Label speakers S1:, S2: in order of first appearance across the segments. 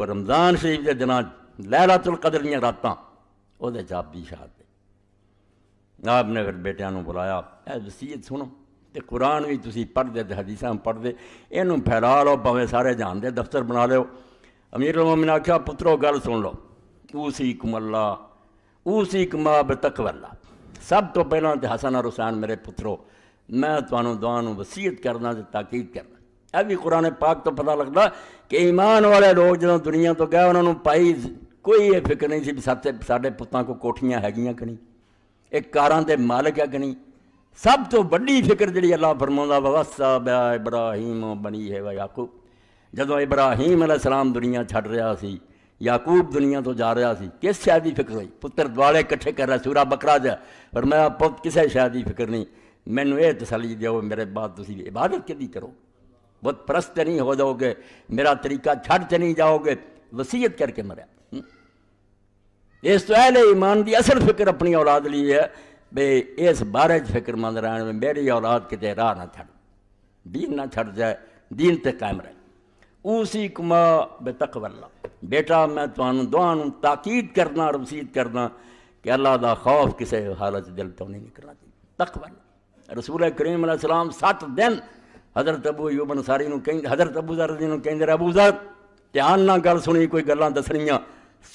S1: پر رمضان شریف کے دنوں لیلۃ القدر دیا راتاں وہ آپ دی شہادت آپ نے پھر بیٹیاں بلایا اے وصیت سنو تے قرآن بھی تسی پڑھتے تے حدیثاں پڑھتے یہ پھیلا لو پاویں سارے جہان دے دفتر بنا لو امیر المومنین آکھیا پترو گل سن لو اوصیکم اللہ اوصیکم بتقوی اللہ سب تو پہلاں تے حسن اور حسین میرے پترو میں تمہوں دعا وصیت کرنا تے تاکید کرنا یہ بھی قرآن پاک تو پتہ لگتا کہ ایمان والے لوگ جدوں دنیا تو گئے انہوں پائی کوئی یہ فکر نہیں سی بھی ساڈے پتاں کو کوٹھیاں ہیگیاں کہ نہیں ایک کاراں دے مالک ہے کہ نہیں سب تو بڑی فکر جڑی اللہ فرماوندا وَوَصَّىٰ بِهَا إِبْرَاهِيمُ بَنِيهِ وَيَعْقُوبَ جدوں ابراہیم علیہ السلام دنیا چھڈ رہا سی یعقوب دنیا تو جا رہا سی کس شے دی فکر ہوئی پتر دوالے کٹھے کر رہا سورہ بقرہ جا فرمایا پت کسے شے دی فکر نہیں مینوں یہ تسلی دیو میرے بعد تسی عبادت کدی کرو بت پرست نہیں ہو جاؤ گے میرا طریقہ چھڈ تے نہیں جاؤ گے وصیت کر کے مریا اس تو اہل ایمان دی اصل فکر اپنی اولاد لی ہے بے اس بارے فکر مند رہن میں میری اولاد کتے راہ نہ چھڑ دین نہ چھڑ جائے دین تے قائم رہے اوصیکم بتقوی اللہ بیٹا میں تمہوں دعا تاکید کرنا اور وصیت کرنا کہ اللہ دا خوف کسے حالت دل تو نہیں نکلنا چاہیے تقوی اللہ رسول کریم علیہ السلام 7 دن حضرت ابو ایوب انصاری نو کہیں حضرت ابو ذر نو کہیں ابو ذر دھیان نہ گل سنی کوئی گلاں دسنیاں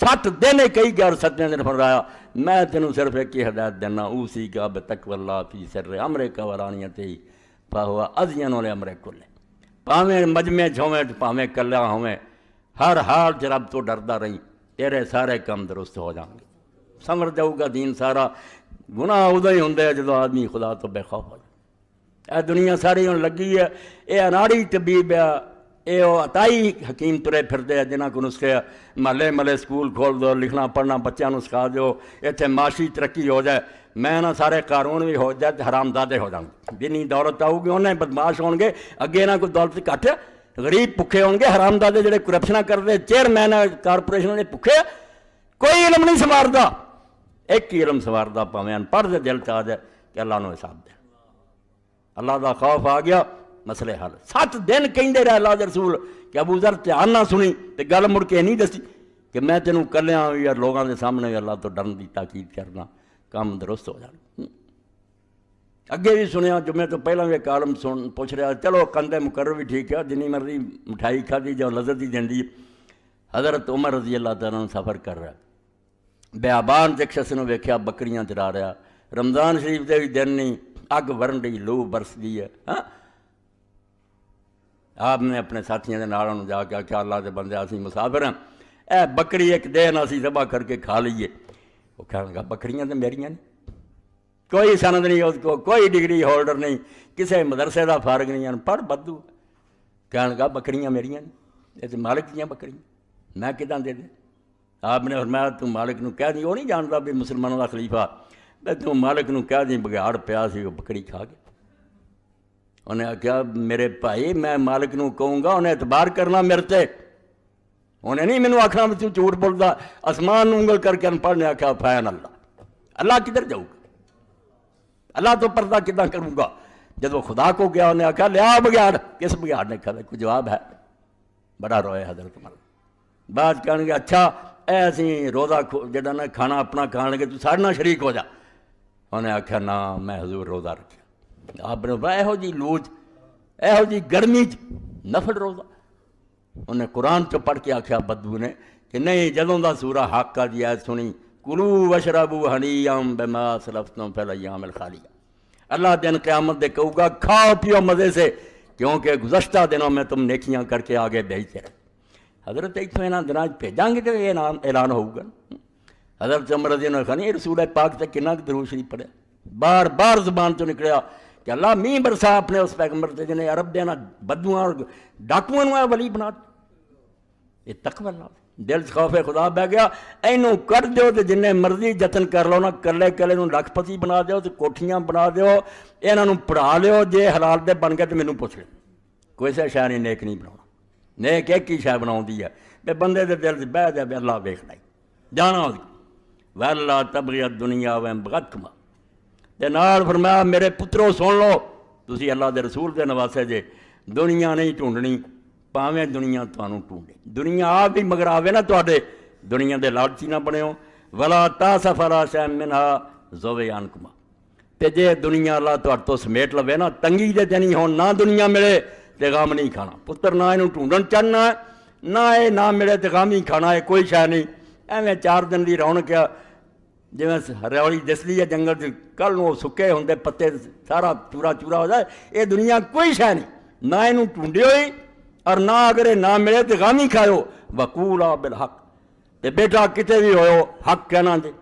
S1: 7 دن کئی گیا اور 7ویں دن فرمایا میں تینوں صرف ایک ہی ہدایت دینا اوصیک بتقوی اللہ فی سر امرک ورانیتہ فہو ازین لامر کل پاویں مجمع ہوویں پاویں کلا ہوویں ہر حال چ رب تو ڈردا رہی تیرے سارے کام درست ہو جان گے سمجھ جاؤ گا دین سارا گناہ ادو ہی ہوں جدو آدمی خدا تو بے خوف ہو جائے دنیا ساری ہوں لگی ہے یہ اناڑی طبیب ہے یہ عطائی حکیم ترے پھرتے ہیں جنہاں کو نسخے محلے سکول کھول دو لکھنا پڑھنا بچوں کو سکھا دو اتنے معاشی ترقی ہو جائے میں نہ سارے قانون بھی ہو جائے تو حرام دادے ہو جان جنی دولت آؤ گی انہیں بدماش ہون گے اگے نہ کوئی دولت گھٹ غریب بھکھے ہون گے حرام دادے جڑے کرپشن کرتے چیئرمین کارپوریشن بھکھے کوئی علم نہیں سنوارتا ایک ہی علم سنوارتا پاویں ان پڑھ دے دل چاہ جائے کہ اللہ نو حساب دے اللہ دا خوف آ گیا مسئلے حل 7 دن کہندے رہے اللہ دے رسول کہ ابو ذر دھیان نہ سنی تے گل مڑ کے نہیں دسی کہ میں تینوں کلیاں یا لوگاں دے سامنے اللہ تو ڈرن دی تاکید کرنا کام درست ہو جانا اگے بھی سنیا جمعے تو پہلے بھی ایک عالم پوچھ رہا چلو کندے مقرر بھی ٹھیک ہے جنی مرضی مٹھائی کھادی جو لذت ہی دیندی حضرت عمر رضی اللہ تعالیٰ عنہ سفر کر رہا بیابان ایک شخص نے ویکھیا بکریاں چرا رہا رمضان شریف دے بھی دن نہیں اگ ورن رہی لو برسدی ہے ہاں آپ نے اپنے ساتھیوں کے نال جا کے آخیا اللہ کے بندے اسی مسافر ہیں اے بکری ایک دن اسی ذبح کر کے کھا لیے وہ کہنے لگا بکریاں تو میریاں نہیں کوئی سند نہیں اس کو کوئی ڈگری ہولڈر نہیں کسی مدرسے کا فارغ نہیں پڑھ بدو کہنے لگا بکریاں میریاں نہیں یہ تو مالک دیاں بکریاں میں کداں دے دیں آپ نے فرمایا تو مالک نو کہہ دی وہ نہیں جانتا بھی مسلمانوں کا خلیفہ تو مالک نو کہہ دی بگاڑ پیا سی وہ بکری کھا گیا انہیں آخیا میرے بھائی میں مالک نو کہوں گا انہیں اعتبار کرنا میرے تے انہیں نہیں مینوں آخنا تو جھوٹ بولتا آسمان انگل کر کے پڑھ نے آخیا فین اللہ کدھر جاؤ گا اللہ تو پردہ کداں کروں گا جب وہ خدا کو گیا انہیں آخیا لیا بگاڑ کس بگاڑ نے کہا کوئی جواب ہے بڑا روئے حضرت عمر بعد کہنے گے اچھا اے اسی روزہ جڑا نا کھانا اپنا کھان لگے تو سارے نہ شریک ہو جا انہیں آخیا نہ میں حضور روزہ رکھیا آپ نے یہو جی لوچ یہو جی گرمی نفل روزہ انہیں قرآن چ پڑھ کے آخیا بدو نے کہ نہیں جدوں دا سورہ حاقہ دی آیت سنی کلو وشربوا ہنیئا بما اسلفتم فی الایام الخالیہ اللہ دن قیامت دے کہوں گا کھاؤ پیو مزے سے کیونکہ گزشتہ دنوں میں تم نیکیاں کر کے آگے بھیجتے رہے حضرت اتوں یہاں دنوں بھیجاں گے تو یہ اعلان ہوگا حضرت عمر رضی اللہ عنہ رسول پاک تے کنا درود شریف پڑھیا بار بار زبان تو نکلیا کہ اللہ مین برسا اپنے اس پیغمبر تے جنہیں عرب دینا بدوਆਂ اور ڈاکواں نو ولی بنا یہ تقوی اللہ دل خوف خدا بہ گیا اینوں کر دیو تے جنہیں مرضی جتن کر لو نا کلے کلے نو لکھ پتی بنا دیو تے کوٹھیاں بنا دیو انہاں نو پڑھا لیو جے حلال دے بن گئے تے مینوں پوچھ لے کوئی سے شے نہیں نیک نہیں بناؤنا نیک ایک ہی شے بناؤندی ہے تے بندے دے دل تے بہ جائے اللہ ویکھدا جانا وَلَا تَبْغِيَ الدُّنْيَا وَيَنبَغَتْكُمَا تے نال فرمایا میرے پترو سن لو تسی اللہ دے رسول دے نواسے جے دنیا نہیں ڈھونڈنی ਭਾਵੇਂ ਦੁਨੀਆ ਤੁਹਾਨੂੰ ਢੂੰਡੇ, ਦੁਨੀਆ ਆਪ ਵੀ ਮਗਰ ਆਵੇ ਨਾ ਤੁਹਾਡੇ, ਦੁਨੀਆ ਦੇ ਲਾਲਚੀ ਨਾ ਬਣਿਓ। ਵਲਾ ਤਾਸਫ ਅਲਾ ਸ਼ੈਅਨ ਮਿਨਹਾ ਜ਼ੋਵੇ ਅਨਕੁਮਾ, ਤੇ ਜੇ ਦੁਨੀਆ ਅੱਲਾ ਤੁਹਾਡੇ ਤੋਂ ਸਮੇਟ ਲਵੇ ਨਾ, ਤੰਗੀ ਦੇ ਦਿਨ ਹੀ ਹੋਣ, ਨਾ ਦੁਨੀਆ ਮਿਲੇ ਤੇ ਗਮ ਨਹੀਂ ਖਾਣਾ। ਪੁੱਤਰ ਨਾ ਇਹਨੂੰ ਢੂੰਡਣ ਚੜਨਾ, ਨਾ ਇਹ ਨਾ ਮਿਲੇ ਤੇ ਗਮ ਹੀ ਖਾਣਾ, ਇਹ ਕੋਈ ਸ਼ੈ ਨਹੀਂ। ਐਵੇਂ 4 ਦਿਨ ਦੀ ਰੌਣਕ ਆ, ਜਿਵੇਂ ਹਰਿਆਲੀ ਦਿਸਦੀ ਹੈ ਜੰਗਲ 'ਚ, ਕੱਲ੍ਹ ਨੂੰ ਉਹ ਸੁੱਕੇ ਹੁੰਦੇ ਪੱਤੇ ਸਾਰਾ ਚੂਰਾ ਚੂਰਾ ਹੋ ਜਾਏ। ਇਹ ਦੁਨੀਆ ਕੋਈ ਸ਼ੈ ਨਹੀਂ, ਨਾ ਇਹਨੂੰ ਢੂੰਡਿਓ ਹੀ, ਔਰ ਨਾ ਅਗਰ ਇਹ ਨਾ ਮਿਲੇ ਤੇ ਗਮ ਹੀ ਖਾਇਓ। ਵਕੂਲਾ ਬਿਲ ਹੱਕ, ਤੇ ਬੇਟਾ ਕਿਤੇ ਵੀ ਹੋਇਓ ਹੱਕ ਕਹਿਣਾ ਜੇ,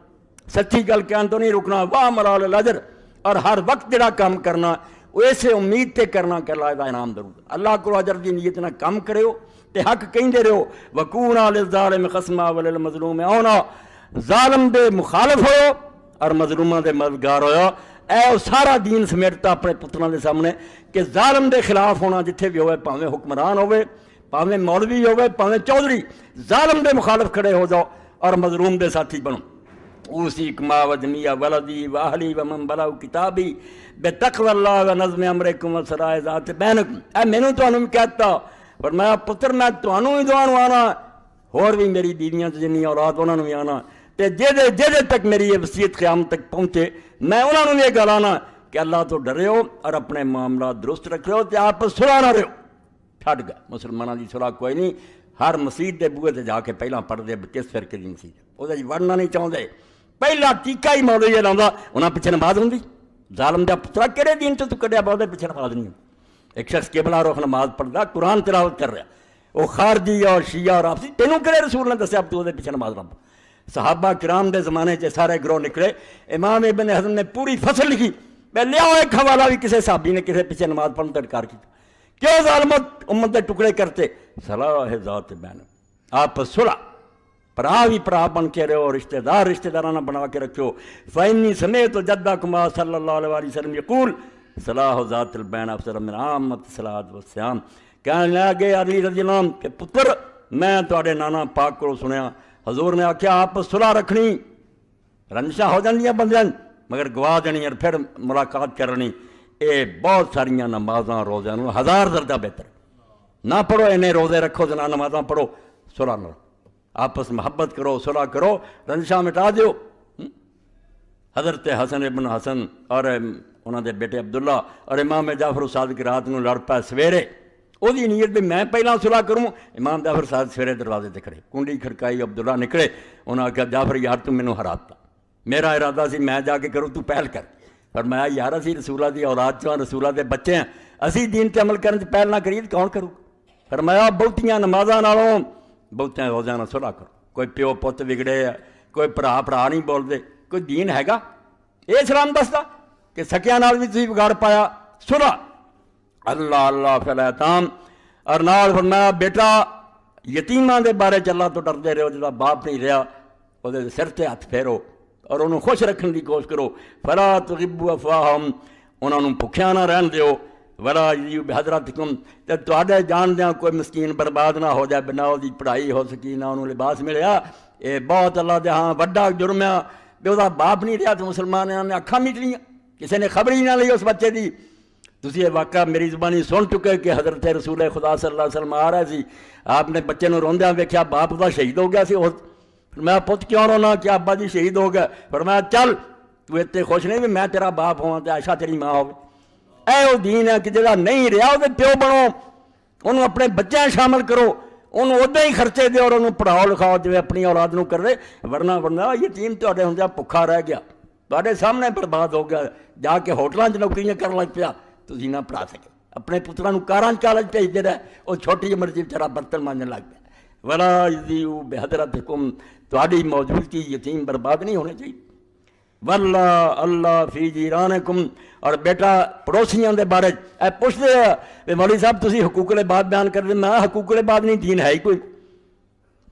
S1: ਸੱਚੀ ਗੱਲ ਕਹਿਣ ਤੋਂ ਨਹੀਂ ਰੁਕਣਾ। ਵਾਹ ਮਰਾਲ ਅਜਰ, ਔਰ ਹਰ ਵਕਤ ਜਿਹੜਾ ਕੰਮ ਕਰਨਾ ਉਹ ਇਸੇ ਉਮੀਦ ਤੇ ਕਰਨਾ ਕਿ ਅੱਲਾ ਦਾ ਇਨਾਮ ਜ਼ਰੂਰ, ਅੱਲਾ ਕੋਲ ਅਜਰ ਦੀ ਨੀਅਤ ਨਾਲ ਕੰਮ ਕਰਿਓ ਤੇ ਹੱਕ ਕਹਿੰਦੇ ਰਹੋ। ਵਕੂਨਾ ਲਿਜ਼ਾਲਿਮ ਖਸਮਾ ਵਲਿਲ ਮਜ਼ਲੂਮ ਆਉਣਾ, ਜ਼ਾਲਮ ਦੇ ਮੁਖਾਲਫ ਹੋਇਓ ਔਰ ਮਜ਼ਲੂਮਾਂ ਦੇ ਮਦਦਗਾਰ ਹੋਇਓ। ਇਹ ਸਾਰਾ ਦੀਨ ਸਮੇਟਤਾ ਆਪਣੇ ਪੁੱਤਰਾਂ ਦੇ ਸਾਹਮਣੇ ਕਿ ਜ਼ਾਲਮ ਦੇ ਖਿਲਾਫ ਹੋਣਾ ਜਿੱਥੇ ਵੀ ਹੋਵੇ, ਭਾਵੇਂ ਹੁਕਮਰਾਨ ਹੋਵੇ, ਭਾਵੇਂ ਮੌਲਵੀ ਹੋਵੇ, ਭਾਵੇਂ ਚੌਧਰੀ, ਜ਼ਾਲਮ ਦੇ ਮੁਖਾਲਫ ਖੜੇ ਹੋ ਜਾਓ ਔਰ ਮਜ਼ਲੂਮ ਦੇ ਸਾਥੀ ਬਣੋ। اوسی کما وجمیہ ولدی واہلی ومن بلغ کتابی بتقوی اللہ و نظم امرکم و سرائے ذات بینکم۔ اے میں نے تو انہوں کہتا فرمایا پتر میں تو انہوں ہی دوانو آنا، اور بھی میری بیویاں جنی اولاد انہوں نے آنا، تے جدے تک میری یہ وصیت قیامت تک پہنچے میں انہوں نے یہ گلانا کہ اللہ تو ڈرے ہو اور اپنے معاملات درست رکھ رہے ہو تے آپ صلح نہ رہے ہو۔ چھٹ گیا مسلمانوں دی صلح کوئی نہیں، ہر مسجد دے بوئے تے جا کے پہلا پڑھ دے کس فرقے دی مسجد وہ ورنا نہیں چاہتے، پہلا ٹیکا ہی مولوی لاؤں انہاں پیچھے نماز ہوں، ظالم دیا پترا کہڑے دین تو کڈیا بہت پیچھے نماز نہیں ہوں۔ ایک شخص قبلہ رخ نماز پڑھتا قرآن تلاوت کر رہا، وہ خارجی اور شیعہ اور آپسی تینوں کہڑے رسول نے دسیا تو پیچھے نماز رب۔ صحابہ کرام دے زمانے سے سارے گروہ نکلے، امام ابن حزم نے پوری فصل لکھی، میں لے آؤ ایک حوالہ بھی کسی صحابی نے کسی پیچھے نماز پڑھنے کا انکار کیا۔ کیوں ظالمت امت کے ٹکڑے کرتے؟ صلاح ذات بین، آپ صلح پرا بھی پرا بن کے رہو، رشتہ دارانہ بنا کے رکھو۔ فإنی سمعت جدکما صلی اللہ علیہ وسلم یقول صلاح ذات البین افضل من عامۃ الصلاۃ والصیام۔ کہنے لگے علی رضی اللہ عنہ کہ پتر میں تواڈے نانا پاک کو سنیا حضور نے آکھیا آپ صلح رکھنی، رنجشاں ہو جاندیاں بندیاں مگر گوا دینی اور پھر ملاقات کرنی۔ اے بہت ساریاں نمازاں روزیاں نوں 1000 درجہ بہتر، نہ پڑھو انہیں روزے رکھو تے نہ نمازاں پڑھو، صلح نہ آپس محبت کرو، صلح کرو، رنجشاں مٹا دیو۔ حضرت حسن ابن حسن اور انہوں دے بیٹے عبداللہ اور امام جعفر صادق رات نوں لڑ پے سویرے، وہ دی نیت بھی میں پہلا صلح کروں۔ امام جعفر صادق سویرے دروازے تے کھڑے، کنڈی کھڑکائی، عبداللہ نکلے، انہوں نے کہا جعفر یار تو مینوں ہراتا، میرا ارادہ سی میں جا کے کروں تو پہل کر۔ فرمایا یار اسی رسولہ دی اولاد چوں رسولہ دے بچے ہیں، اسی دین تے عمل کرن تے پہل نہ کریے کون کروں؟ فرمایا بہتیاں نمازاں نالوں بہتیاں روزیاں نال صلح کرو۔ کوئی پیو پت بگڑے، کوئی بھرا نہیں بولتے، کوئی دین ہے گا یہ اسلام دستا کہ سکیاں نال بھی تسی بگاڑ پایا؟ صلح اللہ اللہ فلا تام۔ اور نال فرمایا بیٹا یتیماں دے بارے چ اللہ تو ڈردے رہو، جدا باپ نہیں رہا وہ سر تے ہاتھ پھیرو اور انہوں خوش رکھنے کی کوشش کرو۔ فلا تغبوا افواہم، انہوں نے بھکھیاں نہ رہن دیو۔ ولا یجیو بحضراتکم، تے تواڈے جاندیاں کوئی مسکین برباد نہ ہو جائے، بنا دی پڑھائی ہو سکی نہ انہوں لباس ملیا، اے بہت اللہ دے ہاں وڈا جرم ہے۔ بے وہ باپ نہیں رہا تو مسلمانوں نے اکھاں میٹ لیاں، کسی نے خبر ہی نہ لی اس بچے دی۔ تسی یہ واقعہ میری زبانی سن چکے کہ حضرت رسول خدا صلی اللہ علیہ وسلم آ رہے سی، آپ نے بچے نوں روندیاں ویکھیا، باپ دا شہید ہو گیا سی۔ فرمایا پت کیوں رونا کہ ابا جی شہید ہو گئے؟ فرمایا چل تو اتنے خوش نہیں بھی میں تیرا باپ ہوا تے عائشہ تیری ماں ہوے۔ اے وہ دین ہے کہ جہاں نہیں رہا وہ پیو بنو، انہوں اپنے بچے شامل کرو، انہوں ادا ہی خرچے دو اور انہوں پڑھاؤ لکھاؤ جی اپنی اولاد نوں کر دے، ورنہ یتیم تواڈے ہوندیاں بھکھا رہ گیا، تواڈے سامنے برباد ہو گیا، جا کے ہوٹلاں 'چ نوکریاں کرن لگ پیا، تسی نہ پڑھا سکے، اپنے پتراں نوں کاراں کالج بھیجدے رہے، وہ چھوٹی عمر 'چ بیچارہ برتن مانجن لگ پیا۔ ولا یذیؤ بحضرتکم، تواڈی موجودگی یتیم برباد نہیں ہونے چاہیے۔ واللہ اللہ فی جیرانکم، اور بیٹا پڑوسیاں دے بارے اے پوچھ دے مولوی صاحب تسی حقوق العباد بیان کر دے، میں حقوق العباد نہیں، دین ہے ہی کوئی،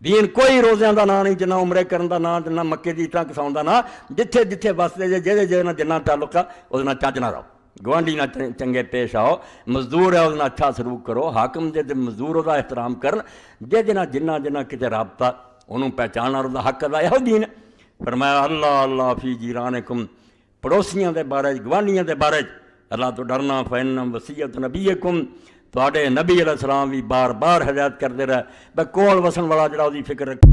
S1: دین کوئی روزیاں دا نام نہیں، جنہ عمرے کرن دا نام، جنہ مکے دی اٹاں کساؤن دا نام، جتھے جتھے واسطے جے نہ جنہ تعلق ہے اس نہ چج نہ رہو، گوانڈی نہ چنگے پیش آؤ، مزدور ہے اس نہ اچھا سلوک کرو، حاکم دے مزدور دا احترام کرن، جنہ کتے رابطہ انہوں پہچاننا اور حق ادا، یہ دین ہے۔ فرمایا اللہ اللہ فی جیرانکم، پڑوسیاں دے بارے گوانڈیاں دے بارے اللہ تو ڈرنا۔ فإن وصیت نبیکم، ਤੁਹਾਡੇ ਨਬੀ ਅਲੈਹਿਸਲਾਮ ਵੀ ਬਾਰ ਬਾਰ ਹਦਾਇਤ ਕਰਦੇ ਰਹੇ ਬਈ ਕੋਲ ਵਸਣ ਵਾਲਾ ਜਿਹੜਾ ਉਹਦੀ ਫਿਕਰ ਰੱਖੇ